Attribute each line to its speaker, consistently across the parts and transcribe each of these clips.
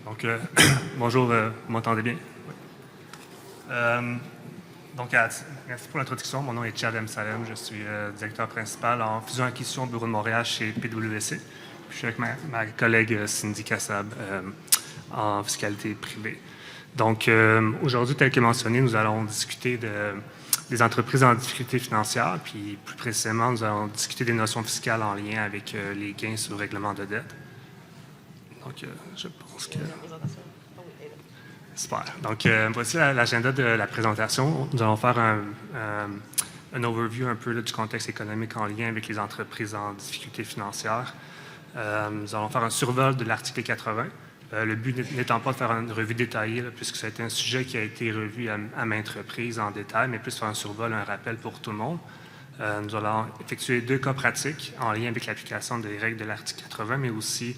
Speaker 1: Donc, bonjour, vous m'entendez bien? Oui. Donc, merci pour l'introduction. Mon nom est Chad M. Salem. Je suis directeur principal en fusion-acquisition au bureau de Montréal chez PwC. Je suis avec ma collègue Cindy Kassab en fiscalité privée. Donc, aujourd'hui, tel que mentionné, nous allons discuter des entreprises en difficulté financière, puis plus précisément, nous allons discuter des notions fiscales en lien avec les gains sur le règlement de dette. Donc, je pense que... Super. Donc, voici l'agenda de la présentation. Nous allons faire un overview un peu là, du contexte économique en lien avec les entreprises en difficulté financière. Nous allons faire un survol de l'article 80. Le but n'étant pas de faire une revue détaillée, là, puisque ça a été un sujet qui a été revu à maintes reprises en détail, mais plus faire un survol, un rappel pour tout le monde. Nous allons effectuer 2 cas pratiques en lien avec l'application des règles de l'article 80, mais aussi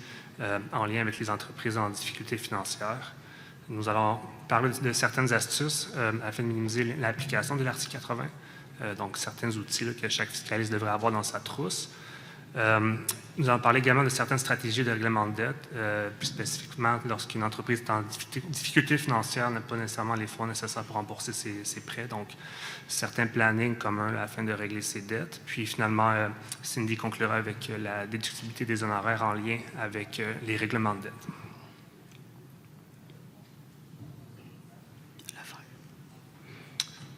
Speaker 1: en lien avec les entreprises en difficulté financière. Nous allons parler de certaines astuces afin de minimiser l'application de l'article 80, donc certains outils là, que chaque fiscaliste devrait avoir dans sa trousse. Nous allons parler également de certaines stratégies de règlement de dette, plus spécifiquement lorsqu'une entreprise est en difficulté financière n'a pas nécessairement les fonds nécessaires pour rembourser ses prêts, donc certains plannings communs là, afin de régler ses dettes. Puis finalement, Cindy conclura avec la déductibilité des honoraires en lien avec les règlements de dette.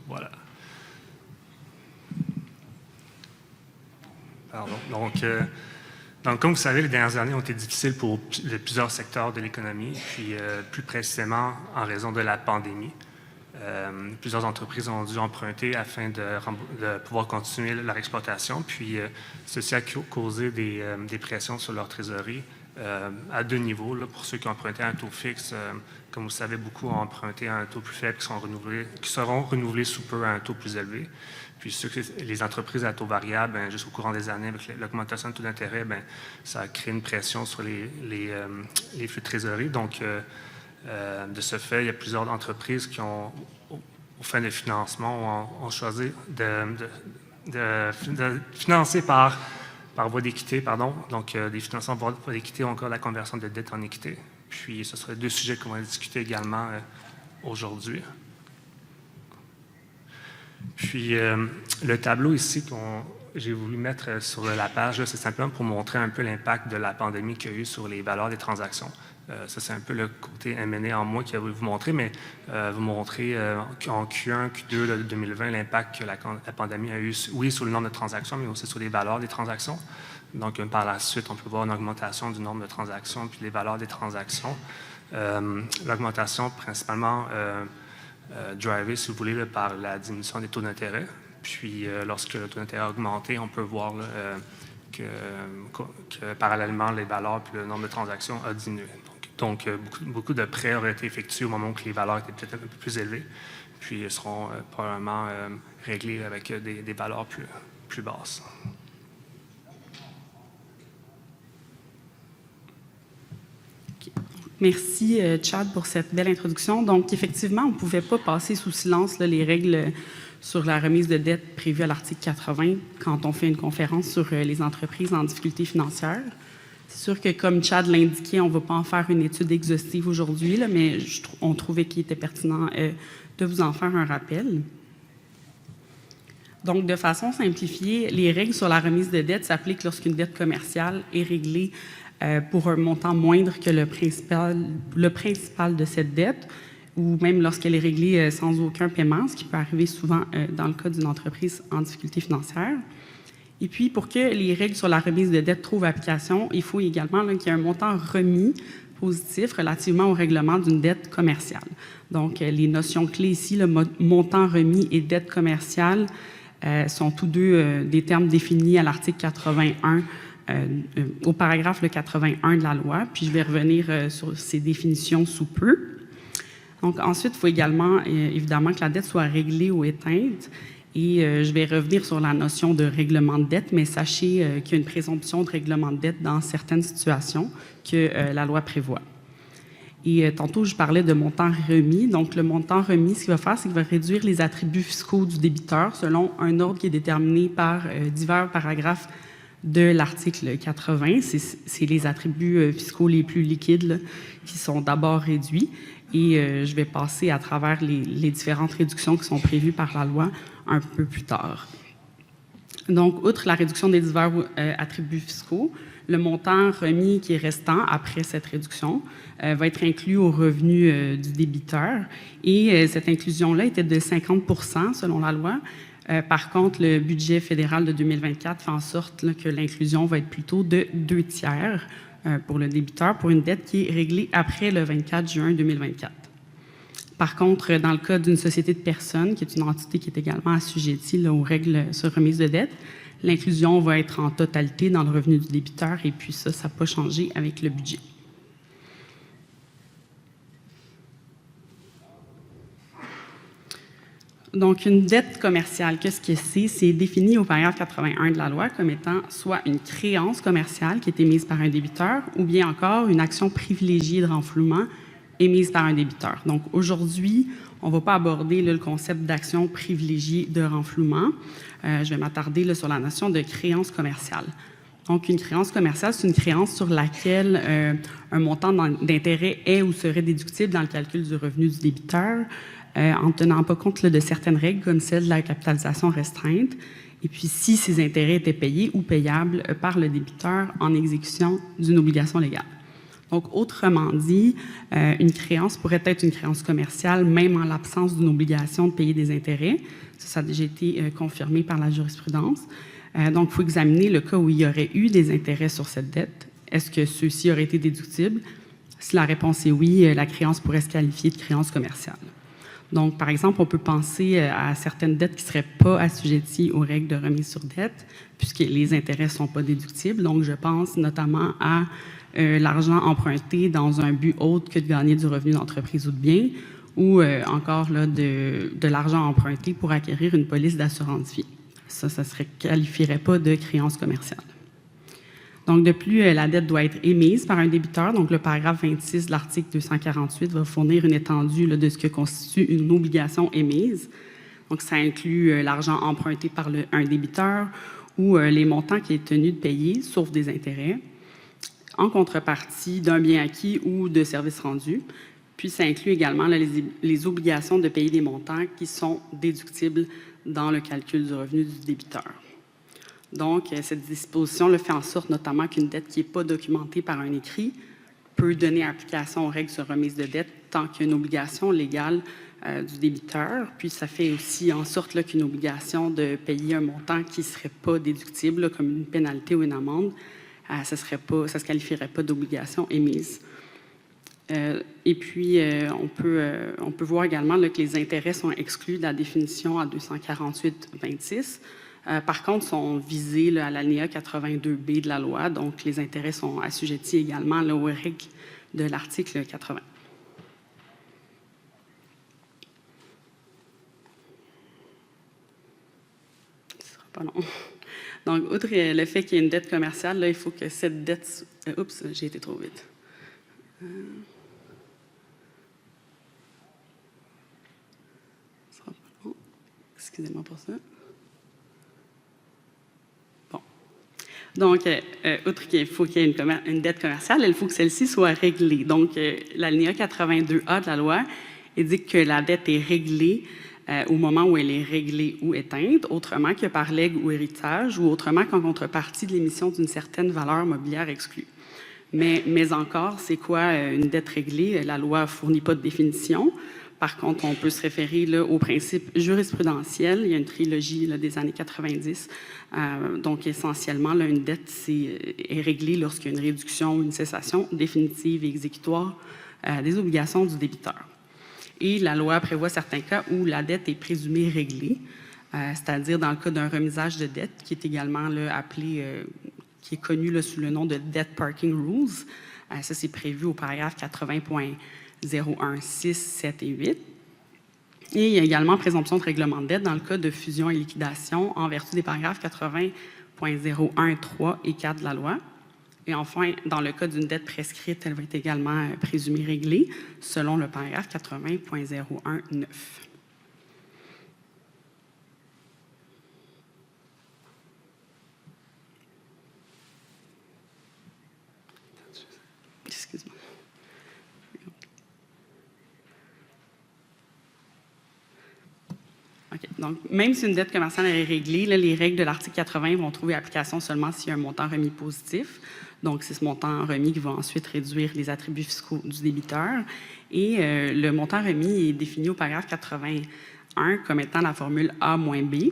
Speaker 1: Voilà. Pardon. Donc, comme vous savez, les dernières années ont été difficiles pour plusieurs secteurs de l'économie, puis plus précisément en raison de la pandémie. Plusieurs entreprises ont dû emprunter afin de pouvoir continuer leur exploitation, puis ceci a causé des pressions sur leur trésorerie à 2 niveaux. Là, pour ceux qui ont emprunté à un taux fixe, comme vous savez, beaucoup ont emprunté à un taux plus faible qui seront renouvelés sous peu à un taux plus élevé. Puis les entreprises à taux variable, jusqu'au courant des années, avec l'augmentation de taux d'intérêt, ça a créé une pression sur les flux de trésorerie. Donc, de ce fait, il y a plusieurs entreprises qui ont, aux fins de financement, ont choisi de financer par voie d'équité, donc des financements par voie d'équité ou encore la conversion de dette en équité. Puis, ce seraient 2 sujets qu'on va discuter également aujourd'hui. Puis, le tableau ici que j'ai voulu mettre sur la page, c'est simplement pour montrer un peu l'impact de la pandémie qu'il y a eu sur les valeurs des transactions. Ça, c'est un peu le côté M&A en moi qui a voulu vous montrer, mais vous montrer en Q1, Q2 de 2020, l'impact que la pandémie a eu, oui, sur le nombre de transactions, mais aussi sur les valeurs des transactions. Donc, par la suite, on peut voir une augmentation du nombre de transactions puis les valeurs des transactions. L'augmentation, principalement, drivée, si vous voulez, là, par la diminution des taux d'intérêt. Puis, lorsque le taux d'intérêt a augmenté, on peut voir là, que parallèlement, les valeurs puis le nombre de transactions a diminué. Donc beaucoup de prêts auraient été effectués au moment où les valeurs étaient peut-être un peu plus élevées, puis ils seront probablement réglés avec des valeurs plus basses.
Speaker 2: Merci, Chad, pour cette belle introduction. Donc, effectivement, on ne pouvait pas passer sous silence là, les règles sur la remise de dette prévues à l'article 80 quand on fait une conférence sur les entreprises en difficulté financière. C'est sûr que, comme Chad l'indiquait, on ne va pas en faire une étude exhaustive aujourd'hui, là, mais on trouvait qu'il était pertinent de vous en faire un rappel. Donc, de façon simplifiée, les règles sur la remise de dette s'appliquent lorsqu'une dette commerciale est réglée pour un montant moindre que le principal de cette dette, ou même lorsqu'elle est réglée sans aucun paiement, ce qui peut arriver souvent dans le cas d'une entreprise en difficulté financière. Et puis, pour que les règles sur la remise de dette trouvent application, il faut également qu'il y ait un montant remis positif relativement au règlement d'une dette commerciale. Donc, les notions clés ici, le montant remis et dette commerciale, sont tous deux des termes définis à l'article 81, au paragraphe 81 de la loi. Puis, je vais revenir sur ces définitions sous peu. Donc, ensuite, il faut également, évidemment, que la dette soit réglée ou éteinte. Et je vais revenir sur la notion de règlement de dette, mais sachez qu'il y a une présomption de règlement de dette dans certaines situations que la loi prévoit. Et tantôt, je parlais de montant remis. Donc, le montant remis, ce qu'il va faire, c'est qu'il va réduire les attributs fiscaux du débiteur selon un ordre qui est déterminé par divers paragraphes de l'article 80. C'est les attributs fiscaux les plus liquides là, qui sont d'abord réduits. Et je vais passer à travers les différentes réductions qui sont prévues par la loi un peu plus tard. Donc, outre la réduction des divers attributs fiscaux, le montant remis qui est restant après cette réduction va être inclus au revenu du débiteur. Et cette inclusion-là était de 50 % selon la loi. Par contre, le budget fédéral de 2024 fait en sorte là, que l'inclusion va être plutôt de 2/3 pour le débiteur pour une dette qui est réglée après le 24 juin 2024. Par contre, dans le cas d'une société de personnes, qui est une entité qui est également assujettie là, aux règles sur remise de dette, l'inclusion va être en totalité dans le revenu du débiteur et puis ça n'a pas changé avec le budget. Donc, une dette commerciale, qu'est-ce que c'est? C'est défini au paragraphe 81 de la loi comme étant soit une créance commerciale qui est émise par un débiteur ou bien encore une action privilégiée de renflouement émise par un débiteur. Donc, aujourd'hui, on ne va pas aborder là, le concept d'action privilégiée de renflouement. Je vais m'attarder là, sur la notion de créance commerciale. Donc, une créance commerciale, c'est une créance sur laquelle un montant d'intérêt est ou serait déductible dans le calcul du revenu du débiteur, en ne tenant pas compte là, de certaines règles comme celle de la capitalisation restreinte, et puis si ces intérêts étaient payés ou payables par le débiteur en exécution d'une obligation légale. Donc, autrement dit, une créance pourrait être une créance commerciale même en l'absence d'une obligation de payer des intérêts. Ça a déjà été confirmé par la jurisprudence. Donc, il faut examiner le cas où il y aurait eu des intérêts sur cette dette. Est-ce que ceux-ci auraient été déductibles? Si la réponse est oui, la créance pourrait se qualifier de créance commerciale. Donc, par exemple, on peut penser à certaines dettes qui ne seraient pas assujetties aux règles de remise sur dette, puisque les intérêts ne sont pas déductibles. Donc, je pense notamment à l'argent emprunté dans un but autre que de gagner du revenu d'entreprise ou de bien, ou encore là, de l'argent emprunté pour acquérir une police d'assurance vie. Ça ne se qualifierait pas de créance commerciale. Donc, de plus, la dette doit être émise par un débiteur. Donc, le paragraphe 26 de l'article 248 va fournir une étendue là, de ce que constitue une obligation émise. Donc, ça inclut l'argent emprunté par un débiteur ou les montants qu'il est tenu de payer, sauf des intérêts, en contrepartie d'un bien acquis ou de services rendus. Puis, ça inclut également là, les obligations de payer des montants qui sont déductibles dans le calcul du revenu du débiteur. Donc, cette disposition fait en sorte notamment qu'une dette qui n'est pas documentée par un écrit peut donner application aux règles sur remise de dette tant qu'il y a une obligation légale du débiteur. Puis, ça fait aussi en sorte là, qu'une obligation de payer un montant qui ne serait pas déductible, là, comme une pénalité ou une amende, ça ne se qualifierait pas d'obligation émise. Et puis, on peut voir également là, que les intérêts sont exclus de la définition à 248-26. Par contre, sont visés là, à l'alinéa 82B de la loi, donc les intérêts sont assujettis également là, aux règles de l'article 80. Ce ne sera pas long. Donc, outre le fait qu'il y ait une dette commerciale, là, il faut que cette dette... oups, j'ai été trop vite. Ce sera pas long. Excusez-moi pour ça. Donc, outre qu'il faut qu'il y ait une dette commerciale, il faut que celle-ci soit réglée. Donc, l'alinéa 82A de la loi indique que la dette est réglée au moment où elle est réglée ou éteinte, autrement que par legs ou héritage, ou autrement qu'en contrepartie de l'émission d'une certaine valeur mobilière exclue. Mais encore, c'est quoi une dette réglée? La loi ne fournit pas de définition. Par contre, on peut se référer là, au principe jurisprudentiel. Il y a une trilogie là, des années 90. Donc, essentiellement, là, une dette est réglée lorsqu'il y a une réduction ou une cessation définitive et exécutoire des obligations du débiteur. Et la loi prévoit certains cas où la dette est présumée réglée, c'est-à-dire dans le cas d'un remisage de dette, qui est également là, appelé, qui est connu là, sous le nom de Debt Parking Rules. Ça, c'est prévu au paragraphe 80.016, 7 et 8. Et il y a également présomption de règlement de dette dans le cas de fusion et liquidation en vertu des paragraphes 80.01, 3 et 4 de la loi. Et enfin, dans le cas d'une dette prescrite, elle va être également présumée réglée selon le paragraphe 80.01, 9. OK. Donc, même si une dette commerciale est réglée, là, les règles de l'article 80 vont trouver application seulement s'il y a un montant remis positif. Donc, c'est ce montant remis qui va ensuite réduire les attributs fiscaux du débiteur. Et le montant remis est défini au paragraphe 81 comme étant la formule A moins B,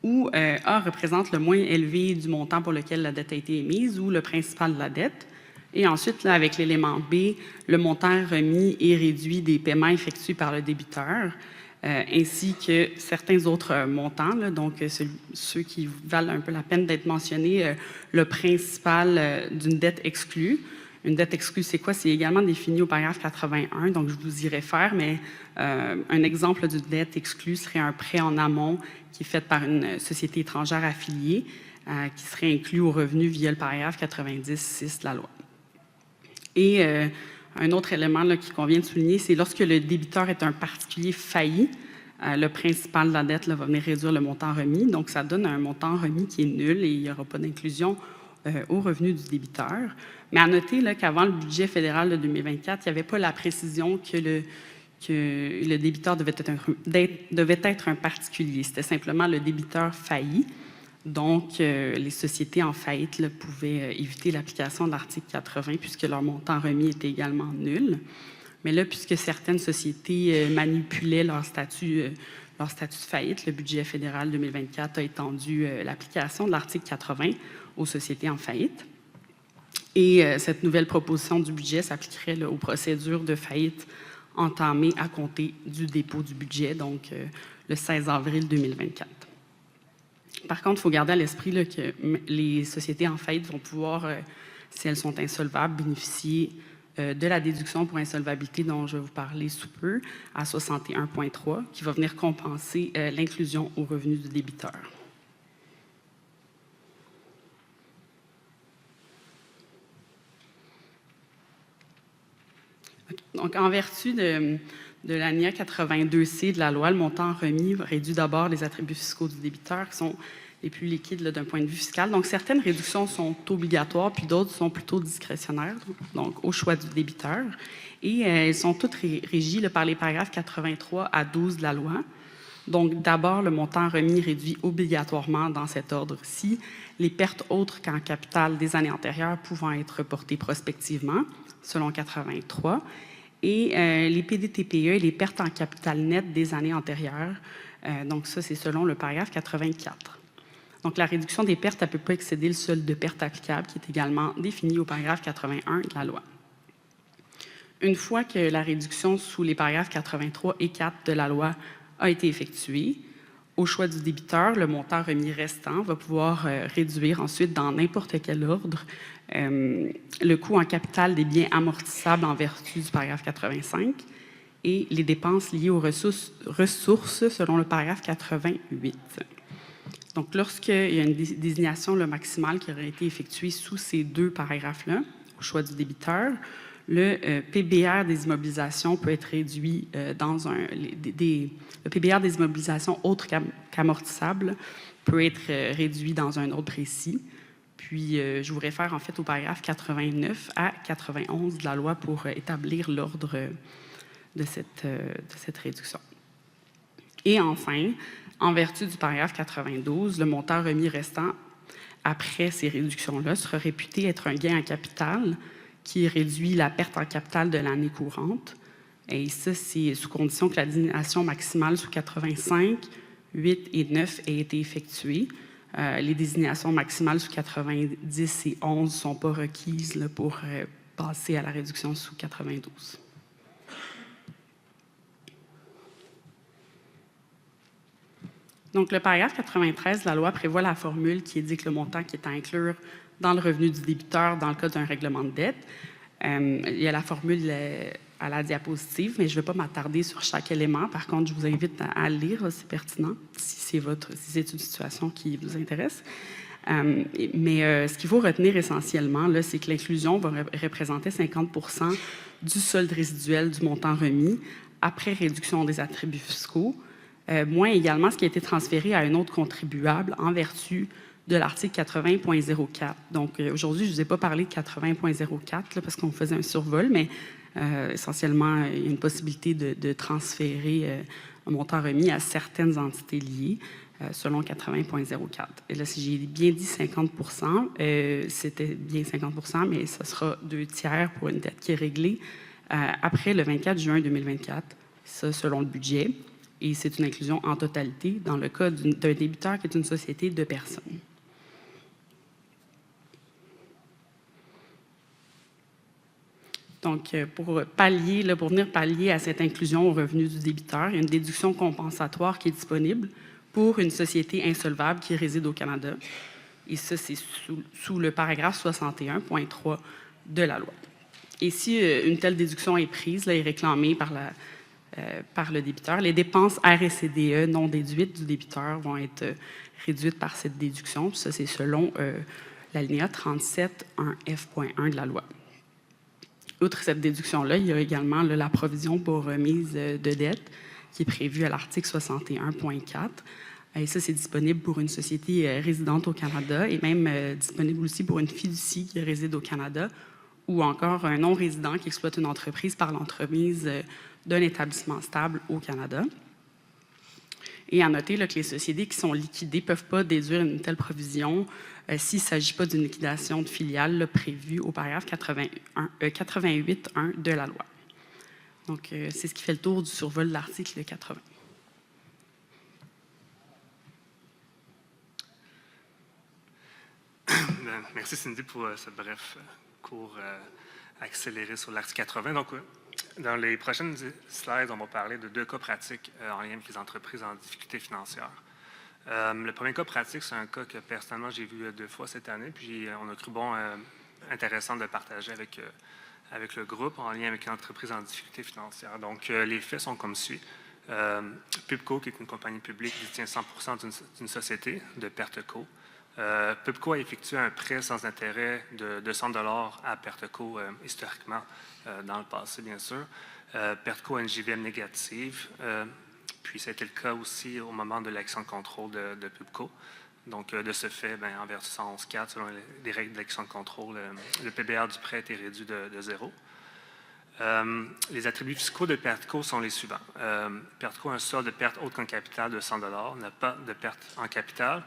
Speaker 2: où A représente le moins élevé du montant pour lequel la dette a été émise ou le principal de la dette. Et ensuite, là, avec l'élément B, le montant remis est réduit des paiements effectués par le débiteur, ainsi que certains autres montants, là, donc ceux qui valent un peu la peine d'être mentionnés, le principal d'une dette exclue. Une dette exclue, c'est quoi? C'est également défini au paragraphe 81, donc je vous y réfère, mais un exemple d'une dette exclue serait un prêt en amont qui est fait par une société étrangère affiliée, qui serait inclus au revenu via le paragraphe 90.6 de la loi. Et un autre élément là, qui convient de souligner, c'est lorsque le débiteur est un particulier failli, le principal de la dette là, va venir réduire le montant remis. Donc, ça donne un montant remis qui est nul et il n'y aura pas d'inclusion au revenu du débiteur. Mais à noter là, qu'avant le budget fédéral de 2024, il n'y avait pas la précision que le débiteur devait être un particulier. C'était simplement le débiteur failli. Donc, les sociétés en faillite là, pouvaient éviter l'application de l'article 80 puisque leur montant remis était également nul. Mais là, puisque certaines sociétés manipulaient leur statut de faillite, le budget fédéral 2024 a étendu l'application de l'article 80 aux sociétés en faillite. Et cette nouvelle proposition du budget s'appliquerait là, aux procédures de faillite entamées à compter du dépôt du budget, donc le 16 avril 2024. Par contre, il faut garder à l'esprit là, que les sociétés en faillite vont pouvoir, si elles sont insolvables, bénéficier de la déduction pour insolvabilité dont je vais vous parler sous peu, à 61,3, qui va venir compenser l'inclusion au revenu du débiteur. Donc, en vertu de l'ANIA 82C de la loi, le montant remis réduit d'abord les attributs fiscaux du débiteur qui sont les plus liquides d'un point de vue fiscal. Donc, certaines réductions sont obligatoires, puis d'autres sont plutôt discrétionnaires, donc au choix du débiteur. Et elles sont toutes régies là, par les paragraphes 83 à 12 de la loi. Donc, d'abord, le montant remis réduit obligatoirement dans cet ordre-ci les pertes autres qu'en capital des années antérieures pouvant être reportées prospectivement, selon 83, et les PDTPE et les pertes en capital net des années antérieures. Donc, ça, c'est selon le paragraphe 84. Donc, la réduction des pertes ne peut pas excéder le solde de pertes applicable, qui est également défini au paragraphe 81 de la loi. Une fois que la réduction sous les paragraphes 83 et 4 de la loi a été effectuée, au choix du débiteur, le montant remis restant va pouvoir réduire ensuite, dans n'importe quel ordre, le coût en capital des biens amortissables en vertu du paragraphe 85 et les dépenses liées aux ressources selon le paragraphe 88. Donc, lorsqu'il y a une désignation maximale qui aurait été effectuée sous ces deux paragraphes-là, au choix du débiteur, le PBR des immobilisations peut être réduit le PBR des immobilisations autres qu'amortissables peut être réduit dans un ordre précis. Puis, je vous réfère en fait au paragraphe 89 à 91 de la loi pour établir l'ordre de cette réduction. Et enfin, en vertu du paragraphe 92, le montant remis restant après ces réductions-là sera réputé être un gain en capital qui réduit la perte en capital de l'année courante. Et ça, c'est sous condition que la désignation maximale sous 85, 8 et 9 ait été effectuée. Les désignations maximales sous 90 et 11 ne sont pas requises là, pour passer à la réduction sous 92. Donc, le paragraphe 93 de la loi prévoit la formule qui indique le montant qui est à inclure dans le revenu du débiteur dans le cas d'un règlement de dette. Il y a la formule à la diapositive, mais je ne vais pas m'attarder sur chaque élément. Par contre, je vous invite à lire, c'est pertinent, si c'est une situation qui vous intéresse. Mais ce qu'il faut retenir essentiellement, là, c'est que l'inclusion va représenter 50% du solde résiduel du montant remis après réduction des attributs fiscaux, moins également ce qui a été transféré à un autre contribuable en vertu de l'article 80.04. Donc, aujourd'hui, je ne vous ai pas parlé de 80.04 parce qu'on faisait un survol, mais essentiellement, il y a une possibilité de transférer un montant remis à certaines entités liées selon 80.04. Et là, si j'ai bien dit 50 c'était bien 50 mais ce sera 2/3 pour une dette qui est réglée après le 24 juin 2024, ça selon le budget. Et c'est une inclusion en totalité dans le cas d'un débiteur qui est une société de personnes. Donc, pour venir pallier à cette inclusion au revenu du débiteur, il y a une déduction compensatoire qui est disponible pour une société insolvable qui réside au Canada. Et ça, c'est sous le paragraphe 61.3 de la loi. Et si une telle déduction est prise et réclamée par le débiteur, les dépenses RSCDE non déduites du débiteur vont être réduites par cette déduction. Ça, c'est selon l'alinéa 37.1F.1 de la loi. Outre cette déduction-là, il y a également la provision pour remise de dette qui est prévue à l'article 61.4. Et ça, c'est disponible pour une société résidente au Canada et même disponible aussi pour une fiducie qui réside au Canada ou encore un non-résident qui exploite une entreprise par l'entremise d'un établissement stable au Canada. Et à noter que les sociétés qui sont liquidées ne peuvent pas déduire une telle provision s'il ne s'agit pas d'une liquidation de filiale prévue au paragraphe 88.1 de la loi. Donc, c'est ce qui fait le tour du survol de l'article 80.
Speaker 1: Merci Cindy pour ce bref cours accéléré sur l'article 80. Donc, dans les prochaines slides, on va parler de 2 cas pratiques en lien avec les entreprises en difficulté financière. Le premier cas pratique, c'est un cas que personnellement j'ai vu 2 fois cette année, puis on a cru intéressant de partager avec le groupe en lien avec une entreprise en difficulté financière. Donc, les faits sont comme suit. Pubco, qui est une compagnie publique, détient 100% d'une société de Perteco. Pubco a effectué un prêt sans intérêt de 200 $ à Perteco historiquement dans le passé, bien sûr. Perteco a une JVM négative, puis ça a été le cas aussi au moment de l'action de contrôle de Pubco. Donc, de ce fait, en vertu 111.4, selon les règles de l'action de contrôle, le PBR du prêt a été réduit de 0. Les attributs fiscaux de Perteco sont les suivants. Perteco a un solde de perte autre qu'en capital de 100 $, n'a pas de perte en capital,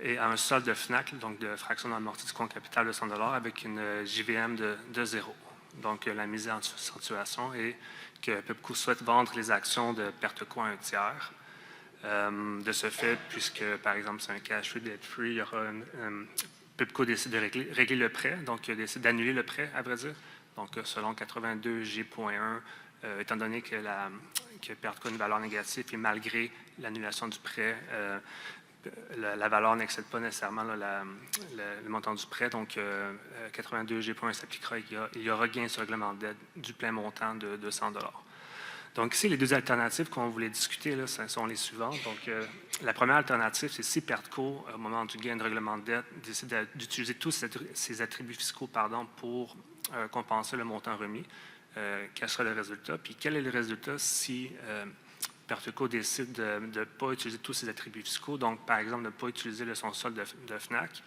Speaker 1: et a un solde de FNAC, donc de fraction d'amorti du compte capital de 100 $ avec une JVM de 0. Donc, la mise en situation est que Pubco souhaite vendre les actions de Perteco à un tiers. De ce fait, puisque, par exemple, c'est un cash-free, debt-free, il y aura Pubco décide de régler le prêt, donc il décide d'annuler le prêt, à vrai dire. Donc, selon 82G.1, étant donné que Perteco a une valeur négative et malgré l'annulation du prêt, la valeur n'excède pas nécessairement le montant du prêt. Donc, 82G.1 s'appliquera. Il y aura gain sur le règlement de dette du plein montant de 100 $. Donc, ici, les 2 alternatives qu'on voulait discuter, là, ce sont les suivantes. Donc, la première alternative, c'est si Perteco, au moment du gain de règlement de dette, décide d'utiliser tous ses attributs fiscaux pour compenser le montant remis. Quel sera le résultat? Puis, quel est le résultat si Perteco décide de ne pas utiliser tous ses attributs fiscaux, donc par exemple de ne pas utiliser son solde de FNAC,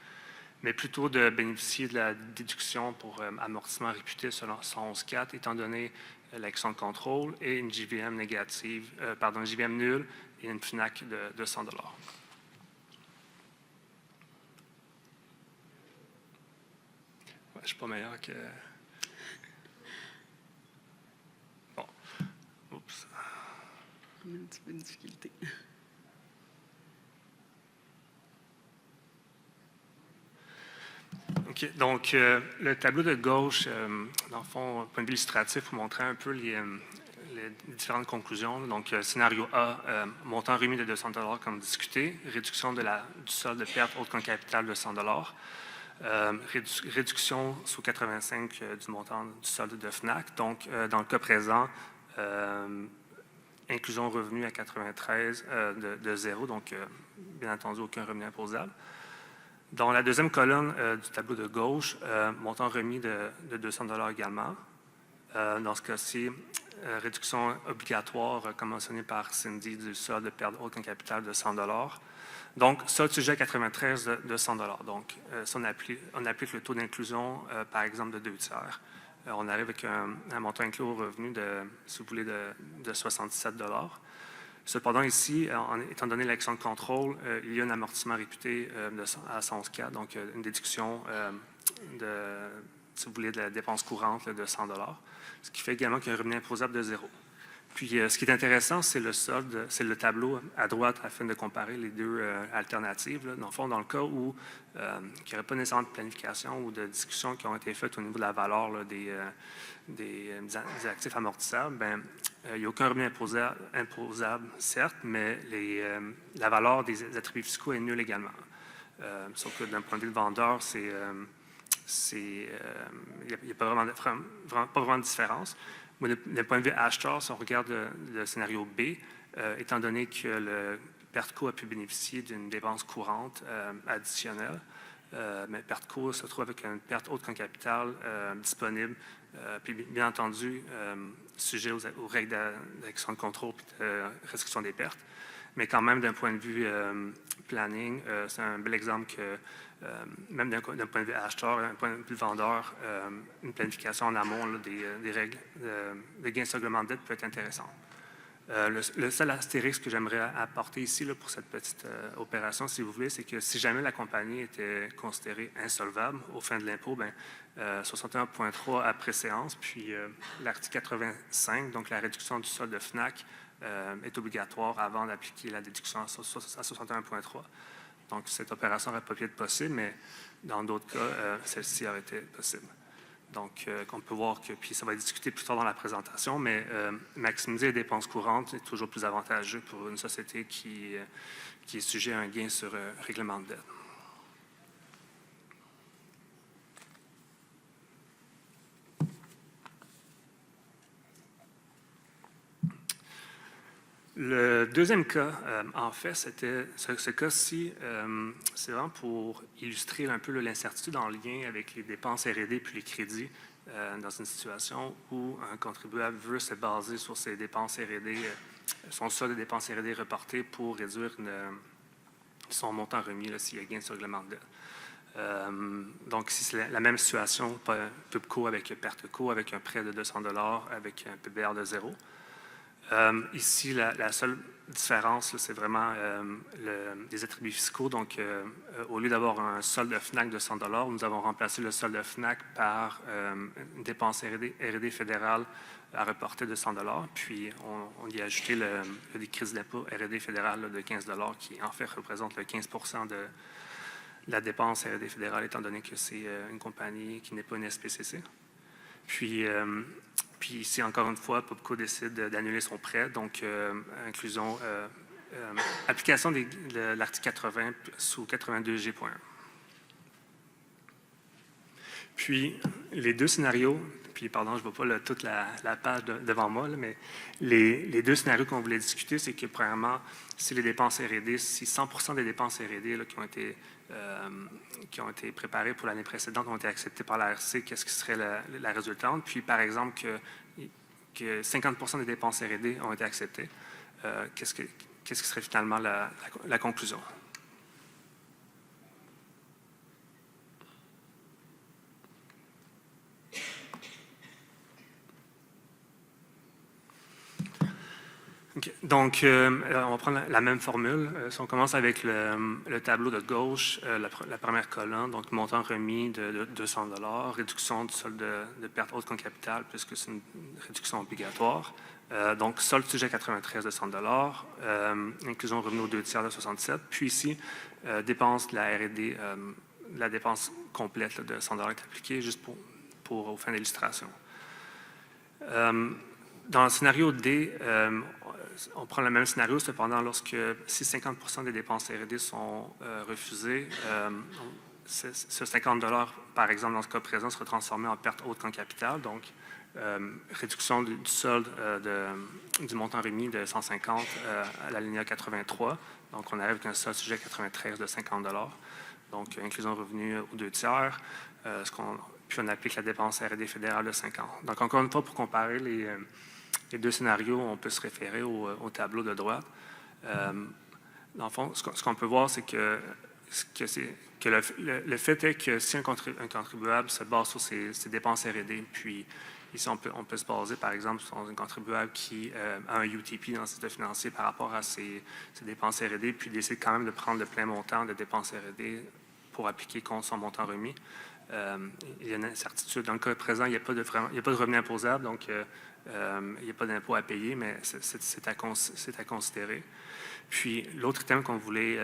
Speaker 1: mais plutôt de bénéficier de la déduction pour amortissement réputé selon 111.4, étant donné l'action de contrôle et une JVM négative, une JVM nulle et une FNAC de 100 $. Je ne suis pas meilleur que... Bon. Oups.
Speaker 2: On a un petit peu de difficulté.
Speaker 1: OK. Donc, le tableau de gauche, dans le fond, point de vue illustratif, vous montrer un peu les différentes conclusions. Donc, scénario A, montant remis de 200 $ comme discuté, réduction du solde de perte autre qu'en capital de 100 $, réduction sous 85 du montant du solde de FNAC. Donc, dans le cas présent, inclusion revenu à 93 de 0, donc bien entendu aucun revenu imposable. Dans la deuxième colonne du tableau de gauche, montant remis de 200 $ également. Dans ce cas-ci, réduction obligatoire comme mentionné par Cindy du solde de perte autre qu'un capital de 100 $. Donc, solde sujet à 93 de 100 $. Donc, si on applique le taux d'inclusion, par exemple, de 2/3. On arrive avec un montant inclus au revenu si vous voulez, de 67 $. Cependant, ici, étant donné l'élection de contrôle, il y a un amortissement réputé à 111,4, donc une déduction si vous voulez, de la dépense courante là, de 100 $, ce qui fait également qu'il y a un revenu imposable de 0. Puis, ce qui est intéressant, c'est le solde, c'est le tableau à droite afin de comparer les deux alternatives. Là. Dans le fond, dans le cas où il n'y aurait pas nécessairement de planification ou de discussion qui ont été faites au niveau de la valeur là, des actifs amortissables, ben, il n'y a aucun revenu imposable, certes, mais la valeur des attributs fiscaux est nulle également. Sauf que d'un point de vue de vendeur, il n'y a pas vraiment de différence. D'un point de vue ASHTOR, si on regarde le scénario B, étant donné que le PERTCO a pu bénéficier d'une dépense courante additionnelle, mais PERTCO se trouve avec une perte haute qu'en capital disponible, puis bien entendu, sujet aux règles d'action de contrôle et de restriction des pertes. Mais quand même, d'un point de vue planning, c'est un bel exemple que, même d'un point de vue acheteur, d'un point de vue vendeur, une planification en amont là, des règles de gains sur de dette peut être intéressante. Le seul astérisque que j'aimerais apporter ici là, pour cette petite opération, si vous voulez, c'est que si jamais la compagnie était considérée insolvable au fin de l'impôt, 61.3 après séance, puis l'article 85, donc la réduction du solde de FNAC, est obligatoire avant d'appliquer la déduction à 61.3. Donc, cette opération n'aurait pas pu être possible, mais dans d'autres cas, celle-ci aurait été possible. Donc, on peut voir que, puis ça va être discuté plus tard dans la présentation, mais maximiser les dépenses courantes est toujours plus avantageux pour une société qui est sujet à un gain sur règlement de dette. Le deuxième cas, en fait, c'était ce cas-ci, c'est vraiment pour illustrer un peu l'incertitude en lien avec les dépenses R&D puis les crédits dans une situation où un contribuable veut se baser sur ses dépenses R&D, son solde de dépenses R&D reporté pour réduire son montant remis s'il y a gain sur règlement de dette. Donc, ici, c'est la même situation, PUBCO avec PERTCO, avec un prêt de 200 $, avec un PBR de 0. Ici, la seule différence, c'est vraiment les attributs fiscaux. Donc, au lieu d'avoir un solde de FNAC de 100 $, nous avons remplacé le solde de FNAC par une dépense R&D fédérale à reporter de 100 $. Puis, on y a ajouté le crédit d'impôt R&D fédéral de 15 $ qui, en fait, représente le 15 % de la dépense R&D fédérale, étant donné que c'est une compagnie qui n'est pas une SPCC. Puis ici, encore une fois, PUBCO décide d'annuler son prêt, donc application de l'article 80 sous 82G.1. Puis, les deux scénarios, puis pardon, je ne vois pas toute la page devant moi, là, mais les deux scénarios qu'on voulait discuter, c'est que premièrement, si les dépenses R&D, si 100% des dépenses R&D là, qui ont été préparées pour l'année précédente ont été acceptées par l'ARC, qu'est-ce qui serait la résultante? Puis, par exemple, que 50% des dépenses R&D ont été acceptées, qu'est-ce qui serait finalement la conclusion? Okay. Donc, on va prendre la même formule. Si on commence avec le tableau de gauche, la première colonne, donc montant remis de 200 $, réduction du solde de perte haute qu'en capital, puisque c'est une réduction obligatoire. Donc, solde sujet 93 de 100 $, inclusion revenu aux 2/3 de 67. Puis ici, dépense de la R&D, la dépense complète là, de 100 $ est appliquée, juste pour aux fins d'illustration. Dans le scénario D, on prend le même scénario, cependant, si 50% des dépenses R&D sont refusées, ce 50 $, par exemple, dans ce cas présent, sera transformé en perte haute qu'en capital, donc réduction du solde du montant remis de 150 à l'alinéa 83. Donc, on arrive avec un solde sujet 93 de 50 $. Donc, inclusion revenu aux 2/3, puis on applique la dépense R&D fédérale de 50. Donc, encore une fois, pour comparer les deux scénarios, on peut se référer au tableau de droite. Dans le fond, ce qu'on peut voir, c'est que le fait est que si un contribuable se base sur ses dépenses R&D, puis Ici, on peut se baser, par exemple, sur un contribuable qui a un UTP dans ses états financiers par rapport à ses dépenses R&D, puis décide quand même de prendre le plein montant de dépenses R&D pour appliquer contre son montant remis. Il y a une incertitude. Dans le cas présent, il n'y a pas de revenu imposable, donc il n'y a pas d'impôt à payer, mais c'est à considérer. Puis, l'autre thème qu'on voulait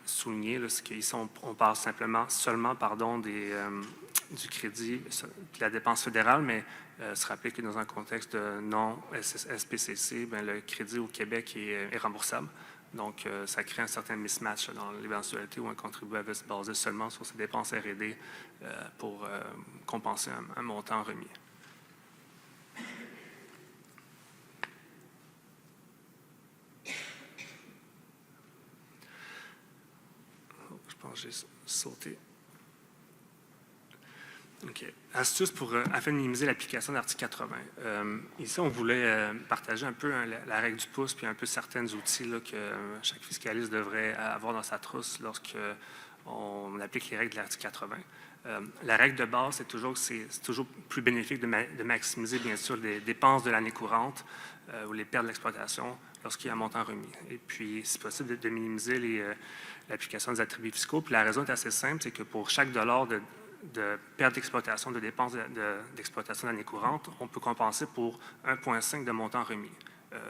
Speaker 1: souligner, c'est qu'ici, on parle seulement du crédit, de la dépense fédérale, mais se rappeler que dans un contexte de non-SPCC, le crédit au Québec est remboursable. Donc, ça crée un certain mismatch dans l'éventualité où un contribuable va se baser seulement sur ses dépenses R&D pour compenser un montant remis. Je pense que j'ai sauté. OK. Astuce afin de minimiser l'application de l'article 80. Ici, on voulait partager un peu la règle du pouce puis un peu certains outils là, que chaque fiscaliste devrait avoir dans sa trousse lorsqu'on applique les règles de l'article 80. La règle de base, c'est toujours plus bénéfique de maximiser, bien sûr, les dépenses de l'année courante ou les pertes d'exploitation lorsqu'il y a un montant remis. Et puis, c'est possible de minimiser l'application des attributs fiscaux. Puis la raison est assez simple, c'est que pour chaque dollar de perte d'exploitation, de dépenses d'exploitation d'année courante, on peut compenser pour 1,5 de montant remis.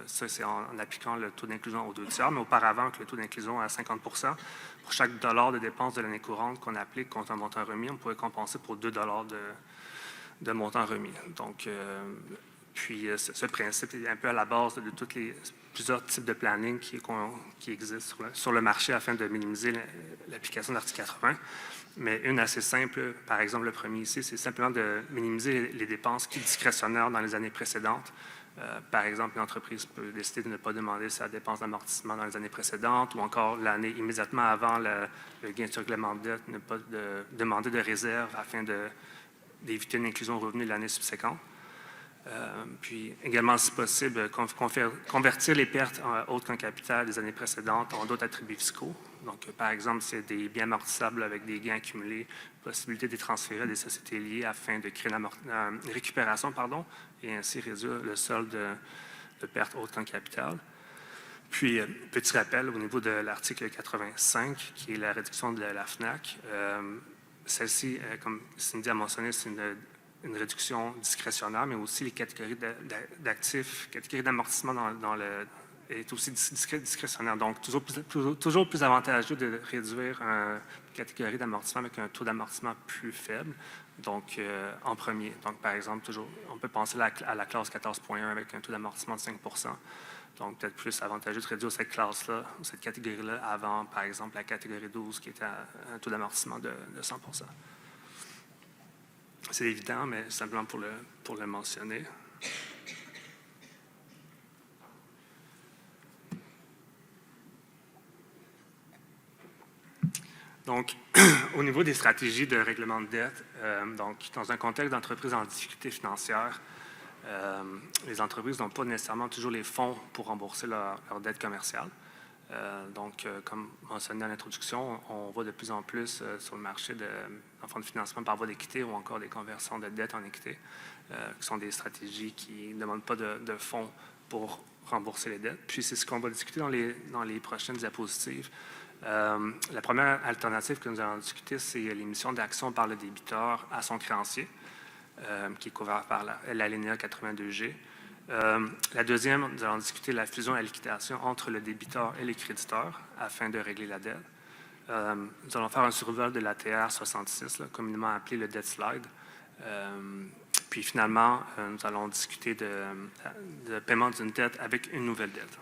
Speaker 1: Ça, c'est en appliquant le taux d'inclusion aux 2/3, mais auparavant, avec le taux d'inclusion à 50 pour chaque dollar de dépenses de l'année courante qu'on applique contre un montant remis, on pourrait compenser pour 2 de montant remis. Donc, puis, ce principe est un peu à la base de plusieurs types de planning qui existent sur le marché afin de minimiser l'application de l'article 80. Mais une assez simple, par exemple, le premier ici, c'est simplement de minimiser les dépenses discrétionnaires dans les années précédentes. Par exemple, une entreprise peut décider de ne pas demander sa dépense d'amortissement dans les années précédentes ou encore l'année immédiatement avant le gain sur règlement de dette, ne pas demander de réserve afin d'éviter une inclusion au revenu de l'année subséquente. Puis également, si possible, convertir les pertes autres qu'en capital des années précédentes en d'autres attributs fiscaux. Donc, par exemple, s'il y a des biens amortissables avec des gains accumulés, possibilité de les transférer à des sociétés liées afin de créer une récupération, et ainsi réduire le solde de pertes autres qu'en capital. Puis, petit rappel au niveau de l'article 85, qui est la réduction de la FNAC. Celle-ci, comme Cindy a mentionné, c'est une réduction discrétionnaire, mais aussi les catégories d'actifs, catégories d'amortissement est aussi discrétionnaire. Donc, toujours plus avantageux de réduire une catégorie d'amortissement avec un taux d'amortissement plus faible, donc en premier. Donc, par exemple, on peut penser à la classe 14.1 avec un taux d'amortissement de 5 %. Donc, peut-être plus avantageux de réduire cette classe-là, cette catégorie-là, avant, par exemple, la catégorie 12 qui était à un taux d'amortissement de 100 %. C'est évident, mais simplement pour le mentionner. Donc, au niveau des stratégies de règlement de dette, donc, dans un contexte d'entreprise en difficulté financière, les entreprises n'ont pas nécessairement toujours les fonds pour rembourser leur dette commerciale. Donc, comme mentionné dans l'introduction, on voit de plus en plus sur le marché en fonds de financement par voie d'équité ou encore des conversions de dette en équité, qui sont des stratégies qui ne demandent pas de fonds pour rembourser les dettes. Puis, c'est ce qu'on va discuter dans les prochaines diapositives. La première alternative que nous allons discuter, c'est l'émission d'actions par le débiteur à son créancier, qui est couvert par l'alinéa 82G. La deuxième, nous allons discuter la fusion et la liquidation entre le débiteur et les créditeurs afin de régler la dette. Nous allons faire un survol de l'ATR 66, communément appelé le debt slide. Puis finalement, nous allons discuter de paiement d'une dette avec une nouvelle dette.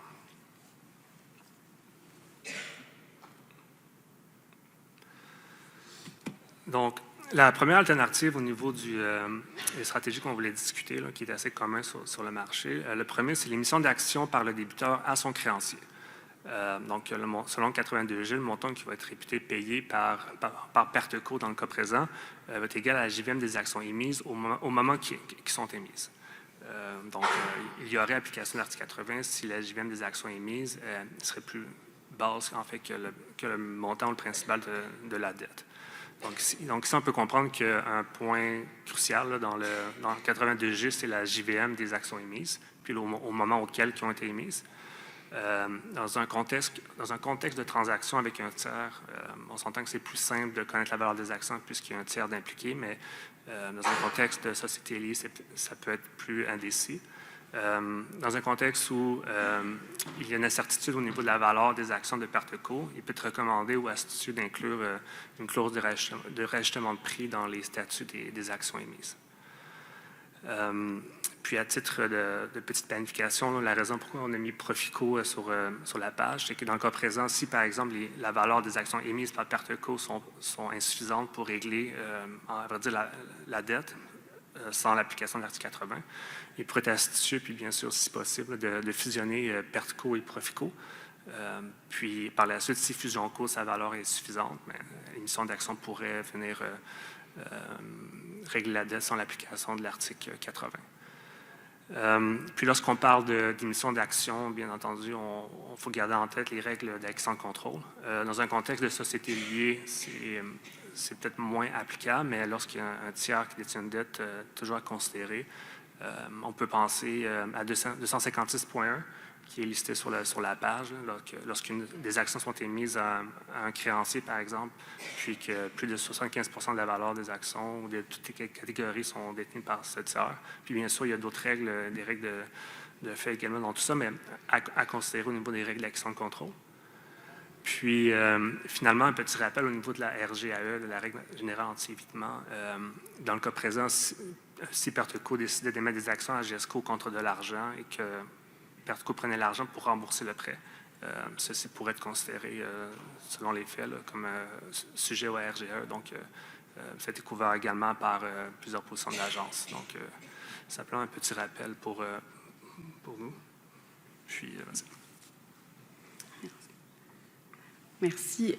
Speaker 1: Donc, la première alternative au niveau des stratégies qu'on voulait discuter, qui est assez commun sur le marché, le premier, c'est l'émission d'actions par le débiteur à son créancier. Donc, selon 82G, le montant qui va être réputé payé par perte co dans le cas présent va être égal à la JVM des actions émises au moment qui sont émises. Donc, il y aurait application de l'article 80 si la JVM des actions émises serait plus basse en fait que le montant ou le principal de la dette. Donc, ici, on peut comprendre qu'un point crucial là, dans le 82G, c'est la JVM des actions émises, puis au moment auquel elles ont été émises. Dans un contexte de transaction avec un tiers, on s'entend que c'est plus simple de connaître la valeur des actions puisqu'il y a un tiers d'impliqué, mais dans un contexte de société liée, ça peut être plus indécis. Dans un contexte où il y a une incertitude au niveau de la valeur des actions de perte co, il peut être recommandé ou astucieux d'inclure une clause de réajustement de prix dans les statuts des actions émises. Puis, à titre de petite planification, la raison pourquoi on a mis Profico sur la page, c'est que dans le cas présent, si par exemple la valeur des actions émises par Perteco sont insuffisantes pour régler, à vrai dire, la dette, sans l'application de l'article 80, il pourrait être astucieux, puis bien sûr, si possible, de fusionner Perteco et Profico. Puis par la suite, si fusion co, sa valeur est suffisante, l'émission d'actions pourrait venir régler la dette sans l'application de l'article 80. Puis lorsqu'on parle d'émission d'actions, bien entendu, il faut garder en tête les règles d'action de contrôle. Dans un contexte de société liée, c'est peut-être moins applicable, mais lorsqu'il y a un tiers qui détient une dette, toujours à considérer. On peut penser à 256.1, qui est listé sur la page, lorsqu'une des actions sont émises à un créancier, par exemple, puis que plus de 75% de la valeur des actions ou de toutes les catégories sont détenues par ce tiers. Puis bien sûr, il y a d'autres règles, des règles de fait également dans tout ça, mais à considérer au niveau des règles d'action de contrôle. Puis, finalement, un petit rappel au niveau de la RGAE, de la règle générale anti-évitement. Dans le cas présent, si Perteco décidait d'émettre des actions à GESCO contre de l'argent et que Perteco prenait l'argent pour rembourser le prêt, ceci pourrait être considéré, selon les faits, là, comme sujet au RGAE. Donc, ça a été couvert également par plusieurs positions de l'agence. Donc, simplement un petit rappel pour nous. Puis, vas-y.
Speaker 2: Merci.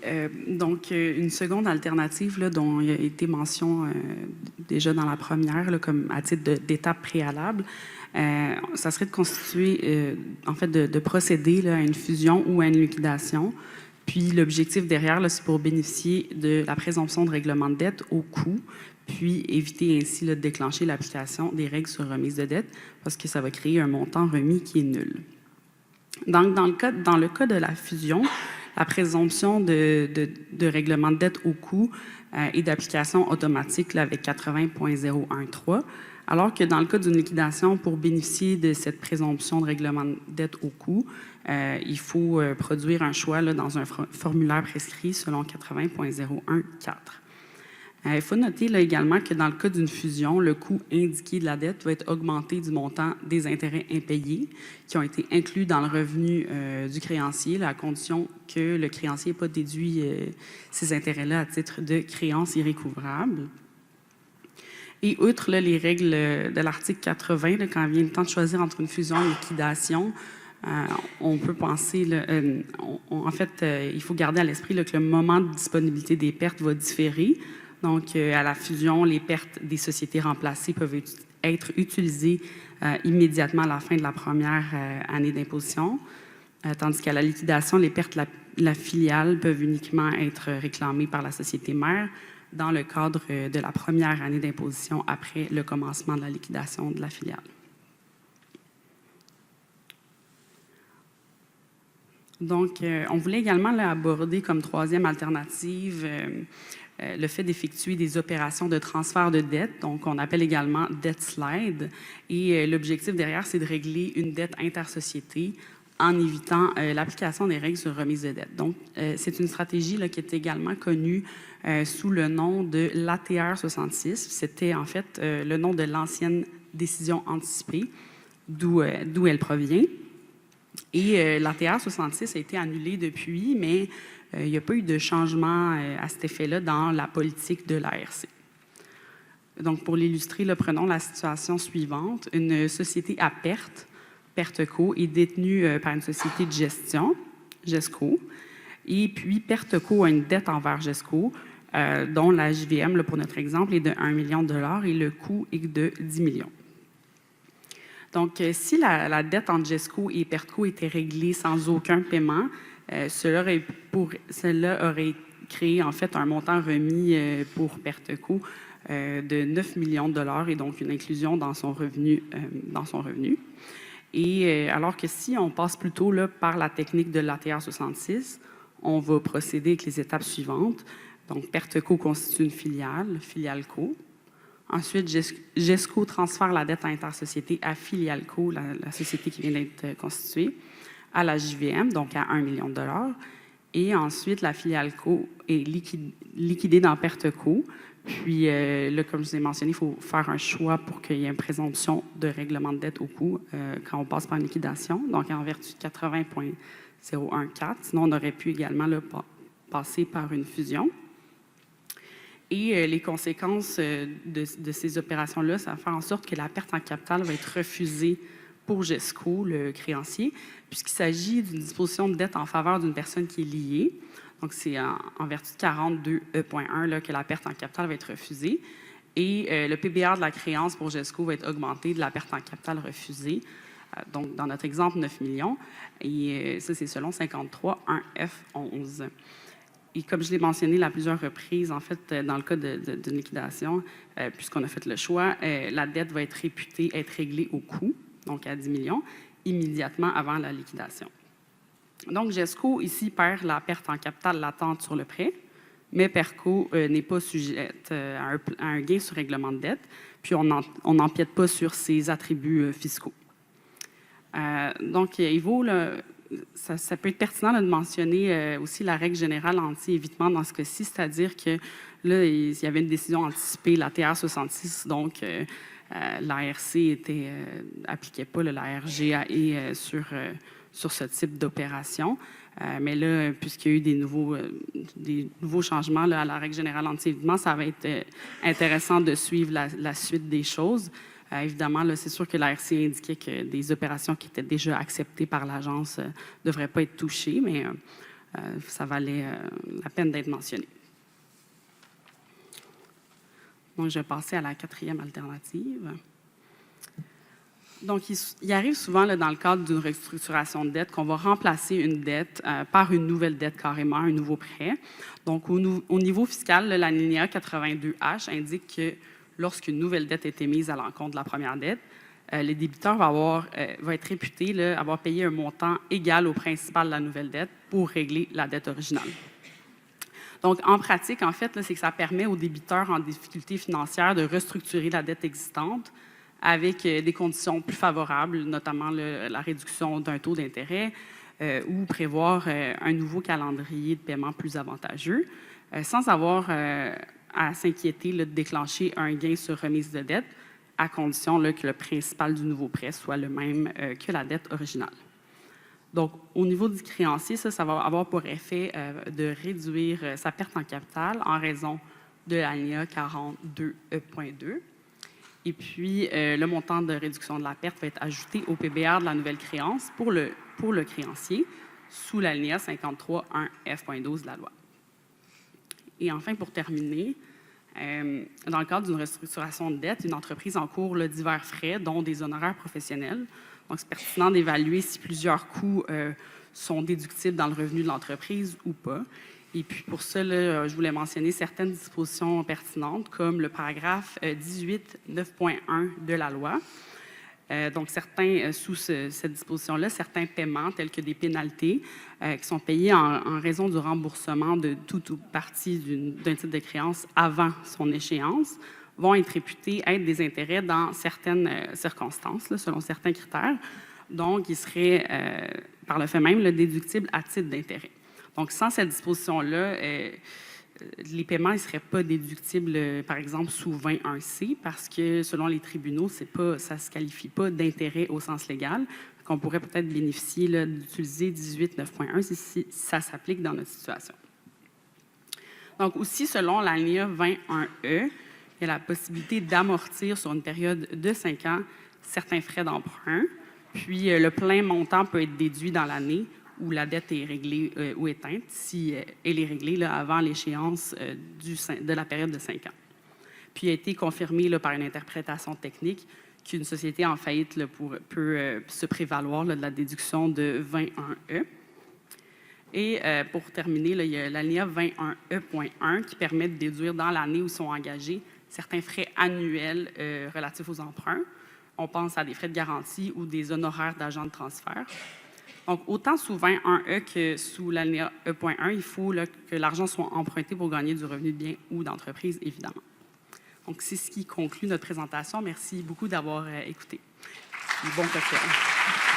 Speaker 2: Donc, une seconde alternative là, dont il y a été mention déjà dans la première, là, comme à titre d'étape préalable, ça serait de constituer, en fait, de procéder là, à une fusion ou à une liquidation. Puis, l'objectif derrière, là, c'est pour bénéficier de la présomption de règlement de dette au coût, puis éviter ainsi là, de déclencher l'application des règles sur remise de dette, parce que ça va créer un montant remis qui est nul. Donc, dans le cas de la fusion, la présomption de règlement de dette au coût et d'application automatique là, avec 80.013, alors que dans le cas d'une liquidation, pour bénéficier de cette présomption de règlement de dette au coût, il faut produire un choix là, dans un formulaire prescrit selon 80.014. Il faut noter là, également que dans le cas d'une fusion, le coût indiqué de la dette va être augmenté du montant des intérêts impayés qui ont été inclus dans le revenu du créancier, là, à condition que le créancier n'ait pas déduit ces intérêts-là à titre de créance irrécouvrable. Et outre là, les règles de l'article 80, là, quand vient le temps de choisir entre une fusion et une liquidation, on peut penser, là, en fait, il faut garder à l'esprit là, que le moment de disponibilité des pertes va différer. Donc, à la fusion, les pertes des sociétés remplacées peuvent être utilisées immédiatement à la fin de la première année d'imposition, tandis qu'à la liquidation, les pertes de la filiale peuvent uniquement être réclamées par la société mère dans le cadre de la première année d'imposition après le commencement de la liquidation de la filiale. Donc, on voulait également là, aborder comme troisième alternative le fait d'effectuer des opérations de transfert de dette, donc on appelle également debt slide. Et l'objectif derrière, c'est de régler une dette intersociété en évitant l'application des règles sur remise de dette. Donc, c'est une stratégie là, qui est également connue sous le nom de l'ATR 66. C'était en fait le nom de l'ancienne décision anticipée, d'où elle provient. Et l'ATR 66 a été annulée depuis, mais il n'y a pas eu de changement à cet effet-là dans la politique de l'ARC. Donc, pour l'illustrer, là, prenons la situation suivante. Une société à perte, Perteco, est détenue par une société de gestion, GESCO, et puis Perteco a une dette envers GESCO, dont la JVM, là, pour notre exemple, est de 1 million de dollars et le coût est de 10 millions. Donc, si la dette entre GESCO et Perteco était réglée sans aucun paiement, cela aurait créer en fait un montant remis pour perte-co de 9 millions de dollars et donc une inclusion dans son revenu. Et alors que si on passe plutôt là, par la technique de l'ATR 66, on va procéder avec les étapes suivantes. Donc, PerteCo constitue une filiale co. Ensuite, GESCO transfère la dette à Intersociété à Filialco, la société qui vient d'être constituée, à la JVM, donc à 1 million de dollars. Et ensuite, la Filialco est liquidée dans PerteCo. Puis, là, comme je vous ai mentionné, il faut faire un choix pour qu'il y ait une présomption de règlement de dette au coût quand on passe par une liquidation, donc en vertu de 80,014. Sinon, on aurait pu également là, passer par une fusion. Et les conséquences de ces opérations-là, ça va faire en sorte que la perte en capital va être refusée pour GESCO, le créancier, puisqu'il s'agit d'une disposition de dette en faveur d'une personne qui est liée. Donc, c'est en vertu de 42.1 que la perte en capital va être refusée. Et le PBR de la créance pour GESCO va être augmenté de la perte en capital refusée. Donc, dans notre exemple, 9 millions. Et ça, c'est selon 53.1F11. Et comme je l'ai mentionné à plusieurs reprises, en fait, dans le cas d'une liquidation, puisqu'on a fait le choix, la dette va être réputée être réglée au coût, donc à 10 millions, immédiatement avant la liquidation. Donc, GESCO, ici, perd la perte en capital latente sur le prêt, mais PERCO n'est pas sujette à un gain sur règlement de dette, puis on n'empiète pas sur ses attributs fiscaux. Donc, il vaut... Ça peut être pertinent là, de mentionner aussi la règle générale anti-évitement dans ce cas-ci, c'est-à-dire que là, il y avait une décision anticipée, la TR 66, donc l'ARC n'appliquait pas la RGAE sur ce type d'opération. Mais là, puisqu'il y a eu des nouveaux changements là, à la règle générale anti-évitement, ça va être intéressant de suivre la suite des choses. Évidemment, là, c'est sûr que l'ARC indiquait que des opérations qui étaient déjà acceptées par l'agence ne devraient pas être touchées, mais ça valait la peine d'être mentionné. Donc, je vais passer à la 4e alternative. Donc, il arrive souvent là, dans le cadre d'une restructuration de dette qu'on va remplacer une dette par une nouvelle dette carrément, un nouveau prêt. Donc, au niveau fiscal, l'alinéa 82H indique que lorsqu'une nouvelle dette est émise à l'encontre de la première dette, le débiteur va être réputé avoir payé un montant égal au principal de la nouvelle dette pour régler la dette originale. Donc, en pratique, en fait, c'est que ça permet aux débiteurs en difficulté financière de restructurer la dette existante avec des conditions plus favorables, notamment la réduction d'un taux d'intérêt ou prévoir un nouveau calendrier de paiement plus avantageux, sans avoir à s'inquiéter de déclencher un gain sur remise de dette, à condition que le principal du nouveau prêt soit le même que la dette originale. Donc, au niveau du créancier, ça va avoir pour effet de réduire sa perte en capital en raison de l'alinéa 42.2. Et puis, le montant de réduction de la perte va être ajouté au PBR de la nouvelle créance pour le créancier sous l'alinéa 53.1F.12 de la loi. Et enfin, pour terminer, dans le cadre d'une restructuration de dette, une entreprise encourt divers frais, dont des honoraires professionnels. Donc, c'est pertinent d'évaluer si plusieurs coûts sont déductibles dans le revenu de l'entreprise ou pas. Et puis, pour ça, là, je voulais mentionner certaines dispositions pertinentes, comme le paragraphe 18.9.1 de la loi. Donc, sous cette disposition-là, certains paiements, tels que des pénalités, qui sont payés en raison du remboursement de toute ou partie d'un titre de créance avant son échéance, vont être réputés être des intérêts dans certaines circonstances, là, selon certains critères. Donc, ils seraient, par le fait même, déductibles à titre d'intérêt. Donc, sans cette disposition-là, les paiements ne seraient pas déductibles, par exemple, sous 20.1c, parce que, selon les tribunaux, ça ne se qualifie pas d'intérêt au sens légal. On pourrait peut-être bénéficier d'utiliser 18.9.1 si ça s'applique dans notre situation. Donc, aussi, selon l'alinéa 21E, il y a la possibilité d'amortir sur une période de 5 ans certains frais d'emprunt, puis le plein montant peut être déduit dans l'année où la dette est réglée ou éteinte, si elle est réglée avant l'échéance de la période de 5 ans. Puis, il a été confirmé par une interprétation technique qu'une société en faillite peut se prévaloir de la déduction de 21E. Et pour terminer, là, il y a l'alinéa 21E.1 qui permet de déduire dans l'année où sont engagés certains frais annuels relatifs aux emprunts. On pense à des frais de garantie ou des honoraires d'agents de transfert. Donc, autant sous 21E que sous l'alinéa E.1, il faut là, que l'argent soit emprunté pour gagner du revenu de biens ou d'entreprise, évidemment. Donc, c'est ce qui conclut notre présentation. Merci beaucoup d'avoir écouté. Bon cocktail.